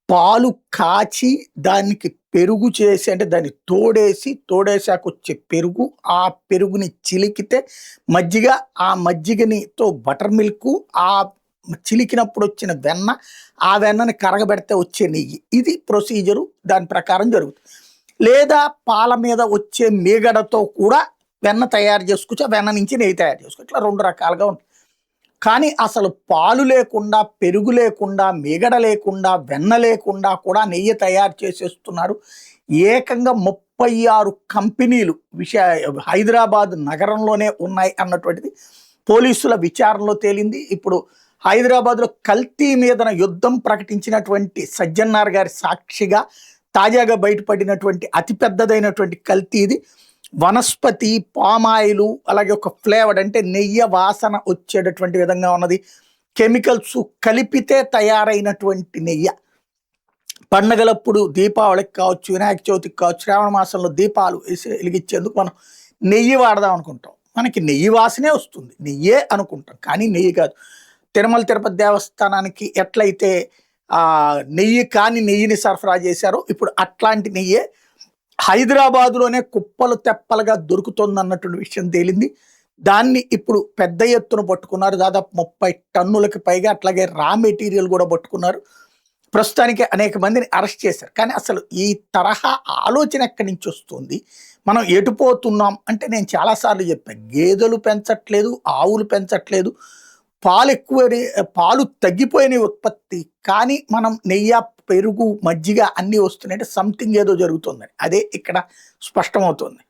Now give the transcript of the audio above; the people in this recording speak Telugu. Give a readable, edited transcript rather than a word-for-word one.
పాలు కాచి దానికి పెరుగు చేసి అంటే దాన్ని తోడేసాకొచ్చే పెరుగు, ఆ పెరుగుని చిలికితే మజ్జిగ, ఆ మజ్జిగనితో బటర్ మిల్కు, ఆ చిలికినప్పుడొచ్చిన వెన్న, ఆ వెన్నని కరగబెడితే వచ్చే నెయ్యి. ఇది ప్రొసీజరు. దాని ప్రకారం జరుగుతుంది. లేదా పాల మీద వచ్చే మీగడతో కూడా వెన్న తయారు చేసుకోవచ్చు. ఆ వెన్న నుంచి నెయ్యి తయారు చేసుకోవచ్చు. ఇట్లా 2 రకాలుగా ఉంటుంది. కానీ అసలు పాలు లేకుండా, పెరుగు లేకుండా, మీగడ లేకుండా, వెన్న లేకుండా కూడా నెయ్యి తయారు చేసేస్తున్నారు. ఏకంగా 36 కంపెనీలు హైదరాబాద్ నగరంలోనే ఉన్నాయి అన్నటువంటిది పోలీసుల విచారణలో తేలింది. ఇప్పుడు హైదరాబాద్‌లో కల్తీ మీదన యుద్ధం ప్రకటించినటువంటి సజ్జన్నార్ గారి సాక్షిగా తాజాగా బయటపడినటువంటి అతి పెద్దదైనటువంటి కల్తీ ఇది. వనస్పతి, పామాయిలు, అలాగే ఒక ఫ్లేవర్డ్ అంటే నెయ్యి వాసన వచ్చేటటువంటి విధంగా ఉన్నది. కెమికల్స్ కలిపితే తయారైనటువంటి నెయ్య. పండగలప్పుడు దీపావళికి కావచ్చు, వినాయక చవితికి కావచ్చు, శ్రావణ మాసంలో దీపాలు వెలిగించేందుకు మనం నెయ్యి వాడదాం అనుకుంటాం. మనకి నెయ్యి వాసనే వస్తుంది. నెయ్యే అనుకుంటాం. కానీ నెయ్యి కాదు. తిరుమల తిరుపతి దేవస్థానానికి ఎట్లయితే నెయ్యి కాని నెయ్యిని సరఫరా చేశారో ఇప్పుడు అట్లాంటి నెయ్యే హైదరాబాదులోనే కుప్పలు తెప్పలుగా దొరుకుతుందన్నటువంటి విషయం తేలింది. దాన్ని ఇప్పుడు పెద్ద ఎత్తున పట్టుకున్నారు. దాదాపు 30 టన్నులకు పైగా. అట్లాగే రా మెటీరియల్ కూడా పట్టుకున్నారు. ప్రస్తుతానికి అనేక మందిని అరెస్ట్ చేశారు. కానీ అసలు ఈ తరహా ఆలోచన ఎక్కడి నుంచి వస్తుంది? మనం ఎటుపోతున్నాం అంటే నేను చాలాసార్లు చెప్పాను. గేదెలు పెంచట్లేదు, ఆవులు పెంచట్లేదు, పాలు తగ్గిపోయిన ఉత్పత్తి. కానీ మనం నెయ్యి, పెరుగు, మజ్జిగ అన్నీ వస్తున్నాయంటే సంథింగ్ ఏదో జరుగుతుందని. అదే ఇక్కడ స్పష్టమవుతుంది.